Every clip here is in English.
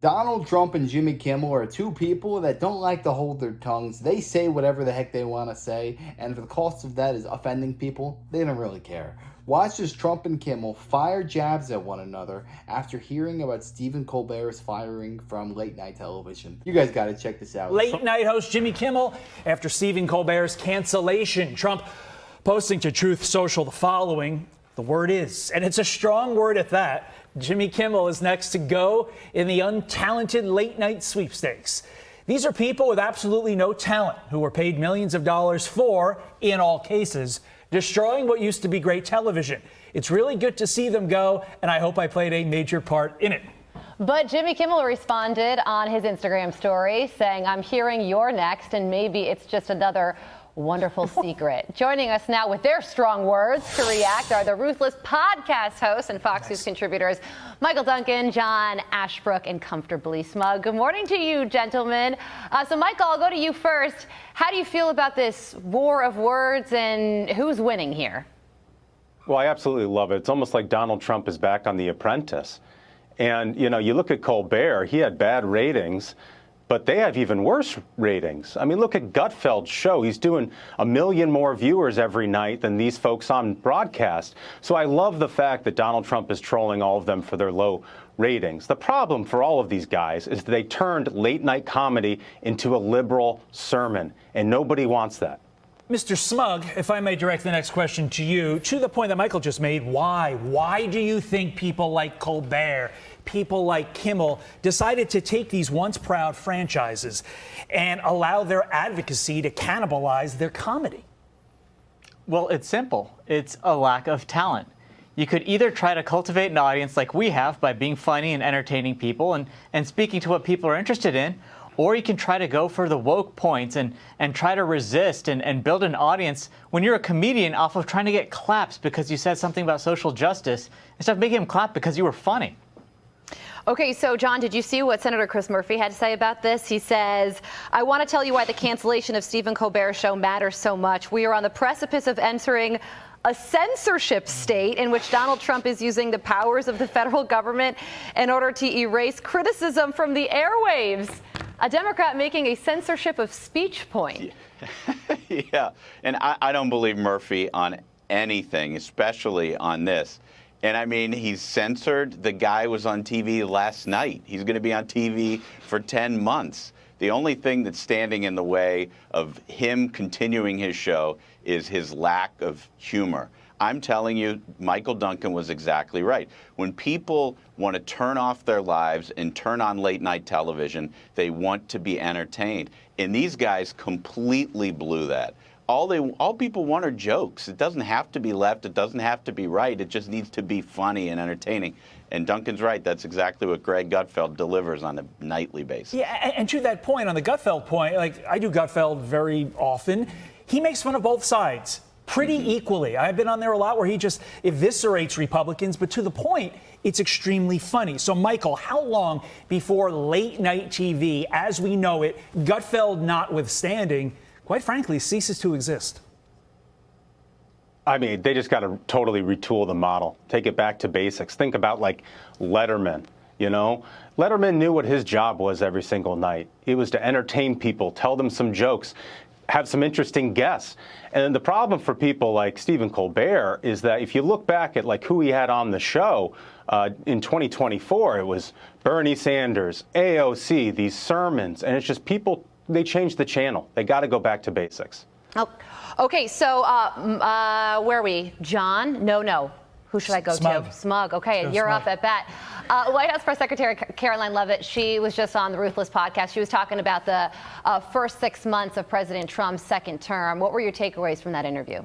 Donald Trump and Jimmy Kimmel are two people that don't like to hold their tongues. They say whatever the heck they want to say, and if the cost of that is offending people, they don't really care. Watch as Trump and Kimmel fire jabs at one another after hearing about Stephen Colbert's firing from late night television. You guys got to check this out. Late night host Jimmy Kimmel after Stephen Colbert's cancellation. Trump posting to Truth Social the following: the word is, and it's a strong word at that, Jimmy Kimmel is next to go in the untalented late night sweepstakes. These are people with absolutely no talent who were paid millions of dollars for, in all cases, destroying what used to be great television. It's really good to see them go, and I hope I played a major part in it. But Jimmy Kimmel responded on his Instagram story saying, "I'm hearing you're next, and maybe it's just another wonderful secret." Joining us now with their strong words to react are the Ruthless podcast hosts and Fox News contributors Michael Duncan, John Ashbrook, and Comfortably Smug. Good morning to you, gentlemen. So Michael, I'll go to you first. How do you feel about this war of words, and who's winning here? Well, I absolutely love it. It's almost like Donald Trump is back on The Apprentice. And, you know, you look at Colbert, he had bad ratings, but they have even worse ratings. I mean, look at Gutfeld's show. He's doing 1 million more viewers every night than these folks on broadcast. So I love the fact that Donald Trump is trolling all of them for their low ratings. The problem for all of these guys is they turned late night comedy into a liberal sermon, and nobody wants that. Mr. Smug, if I may direct the next question to you, to the point that Michael just made, why? Why do you think people like Colbert, people like Kimmel decided to take these once proud franchises and allow their advocacy to cannibalize their comedy? Well, it's simple. It's a lack of talent. You could either try to cultivate an audience like we have by being funny and entertaining people and speaking to what people are interested in, or you can try to go for the woke points and try to resist and build an audience when you're a comedian off of trying to get claps because you said something about social justice instead of making them clap because you were funny. Okay, so John, did you see what Senator Chris Murphy had to say about this? He says, "I want to tell you why the cancellation of Stephen Colbert's show matters so much. We are on the precipice of entering a censorship state in which Donald Trump is using the powers of the federal government in order to erase criticism from the airwaves." A Democrat making a censorship of speech point. Yeah, and I don't believe Murphy on anything, especially on this. And I mean, he's censored. The guy was on TV last night. He's going to be on TV for 10 months. The only thing that's standing in the way of him continuing his show is his lack of humor. I'm telling you, Michael Duncan was exactly right. When people want to turn off their lives and turn on late night television, they want to be entertained. And these guys completely blew that. All people want are jokes. It doesn't have to be left. It doesn't have to be right. It just needs to be funny and entertaining. And Duncan's right. That's exactly what Greg Gutfeld delivers on a nightly basis. Yeah, and to that point, on the Gutfeld point, like I do Gutfeld very often, he makes fun of both sides pretty equally. I've been on there a lot where he just eviscerates Republicans, but to the point, it's extremely funny. So, Michael, how long before late night TV, as we know it, Gutfeld notwithstanding, quite frankly, ceases to exist? I mean, they just got to totally retool the model, take it back to basics. Think about like Letterman, you know? Letterman knew what his job was every single night. It was to entertain people, tell them some jokes, have some interesting guests. And the problem for people like Stephen Colbert is that if you look back at like who he had on the show in 2024, it was Bernie Sanders, AOC, these sermons, and it's just people, they changed the channel. They got to go back to basics. Oh, okay, so where are we? John? No. Who should I go to? Smug. Okay, you're up at bat. White House Press Secretary Caroline Leavitt, she was just on the Ruthless podcast. She was talking about the first 6 months of President Trump's second term. What were your takeaways from that interview?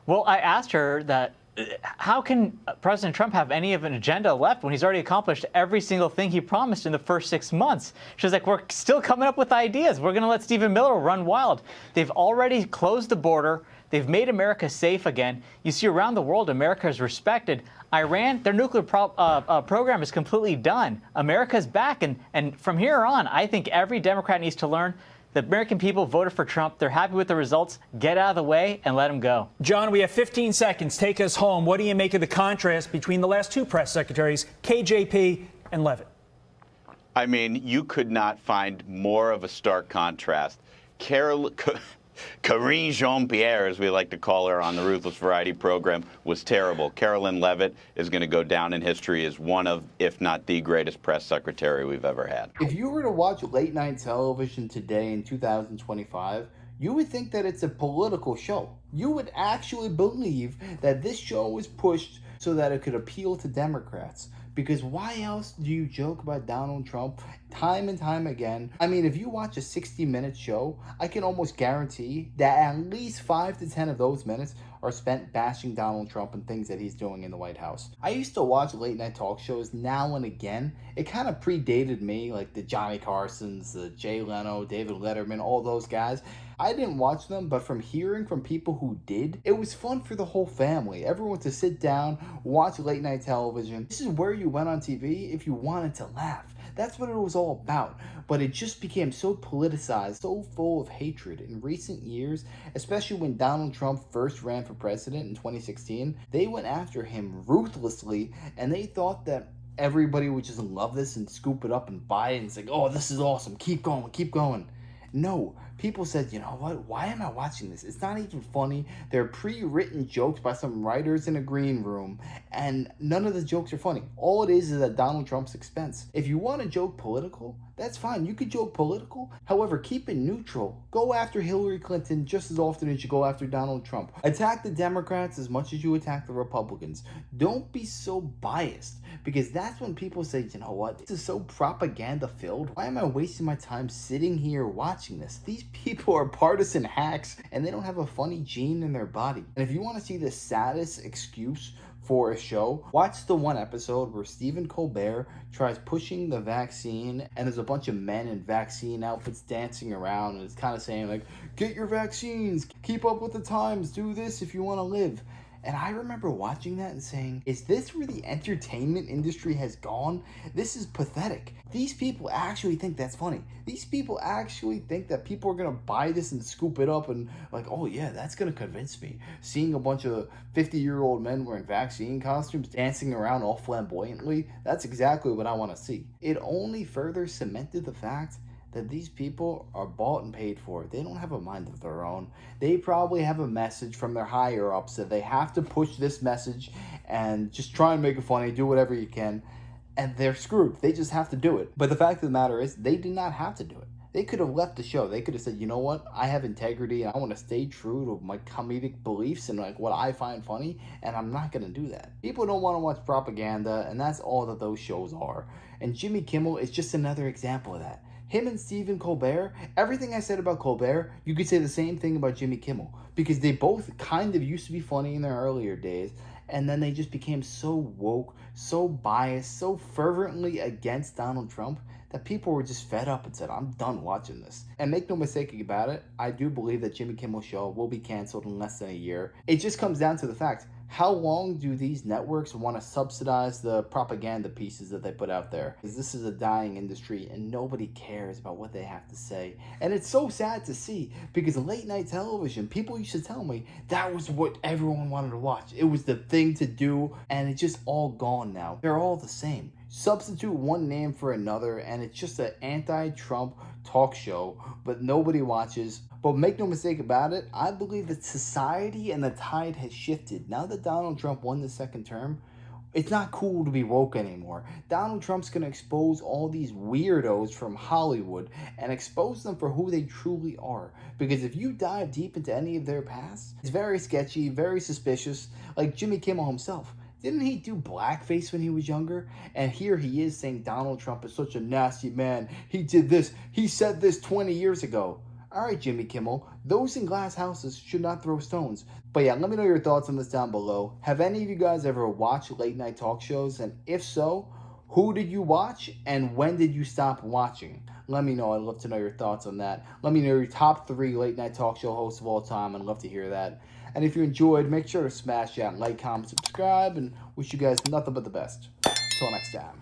Well, I asked her that how can President Trump have any of an agenda left when he's already accomplished every single thing he promised in the first 6 months? She was like, we're still coming up with ideas. We're going to let Stephen Miller run wild. They've already closed the border. They've made America safe again. You see, around the world, America is respected. Iran, their nuclear program is completely done. America's back. And from here on, I think every Democrat needs to learn the American people voted for Trump. They're happy with the results. Get out of the way and let him go. John, we have 15 seconds. Take us home. What do you make of the contrast between the last two press secretaries, KJP and Leavitt? I mean, you could not find more of a stark contrast. Karine Jean-Pierre, as we like to call her on the Ruthless Variety program, was terrible. Carolyn Levitt is going to go down in history as one of, if not the greatest press secretary we've ever had. If you were to watch late night television today in 2025, you would think that it's a political show. You would actually believe that this show was pushed so that it could appeal to Democrats. Because why else do you joke about Donald Trump time and time again? I mean, if you watch a 60-minute show, I can almost guarantee that at least 5 to 10 of those minutes are spent bashing Donald Trump and things that he's doing in the White House. I used to watch late night talk shows now and again. It kind of predated me, like the Johnny Carsons, the Jay Leno, David Letterman, all those guys. I didn't watch them, but from hearing from people who did, it was fun for the whole family. Everyone to sit down, watch late night television. This is where you went on TV if you wanted to laugh. That's what it was all about. But it just became so politicized, so full of hatred in recent years, especially when Donald Trump first ran for president in 2016. They went after him ruthlessly, and they thought that everybody would just love this and scoop it up and buy it and say, oh, this is awesome, keep going, keep going. No, people said, you know what, why am I watching this? It's not even funny. They're pre-written jokes by some writers in a green room, and none of the jokes are funny. All it is at Donald Trump's expense. If you want to joke political, that's fine. You could joke political. However, keep it neutral. Go after Hillary Clinton just as often as you go after Donald Trump. Attack the Democrats as much as you attack the Republicans. Don't be so biased, because that's when people say, you know what, this is so propaganda filled. Why am I wasting my time sitting here watching this? These people are partisan hacks, and they don't have a funny gene in their body. And if you want to see the saddest excuse for a show, watch the one episode where Stephen Colbert tries pushing the vaccine, and there's a bunch of men in vaccine outfits dancing around, and it's kind of saying like, get your vaccines, keep up with the times, do this if you want to live. And I remember watching that and saying, is this where the entertainment industry has gone? This is pathetic. These people actually think that's funny. These people actually think that people are going to buy this and scoop it up and like, oh yeah, that's going to convince me. Seeing a bunch of 50-year-old men wearing vaccine costumes dancing around all flamboyantly, that's exactly what I want to see. It only further cemented the fact that these people are bought and paid for. They don't have a mind of their own. They probably have a message from their higher ups that they have to push this message and just try and make it funny, do whatever you can, and they're screwed. They just have to do it. But the fact of the matter is, they did not have to do it. They could have left the show. They could have said, you know what, I have integrity and I want to stay true to my comedic beliefs and like what I find funny, and I'm not going to do that. People don't want to watch propaganda, and that's all that those shows are. And Jimmy Kimmel is just another example of that. Him and Stephen Colbert, everything I said about Colbert, you could say the same thing about Jimmy Kimmel, because they both kind of used to be funny in their earlier days, and then they just became so woke, so biased, so fervently against Donald Trump that people were just fed up and said, I'm done watching this. And make no mistake about it, I do believe that Jimmy Kimmel's show will be canceled in less than a year. It just comes down to the fact, how long do these networks want to subsidize the propaganda pieces that they put out there? Because this is a dying industry and nobody cares about what they have to say. And it's so sad to see, because late night television, people used to tell me that was what everyone wanted to watch. It was the thing to do, and it's just all gone now. They're all the same. Substitute one name for another, and it's just an anti-Trump talk show, but nobody watches. But make no mistake about it, I believe that society and the tide has shifted. Now that Donald Trump won the second term, it's not cool to be woke anymore. Donald Trump's going to expose all these weirdos from Hollywood and expose them for who they truly are. Because if you dive deep into any of their past, it's very sketchy, very suspicious, like Jimmy Kimmel himself. Didn't he do blackface when he was younger? And here he is saying Donald Trump is such a nasty man. He did this. He said this 20 years ago. All right, Jimmy Kimmel, those in glass houses should not throw stones. But yeah, let me know your thoughts on this down below. Have any of you guys ever watched late night talk shows? And if so, who did you watch and when did you stop watching? Let me know. I'd love to know your thoughts on that. Let me know your top 3 late night talk show hosts of all time. I'd love to hear that. And if you enjoyed, make sure to smash that like, comment, subscribe, and wish you guys nothing but the best. Until next time.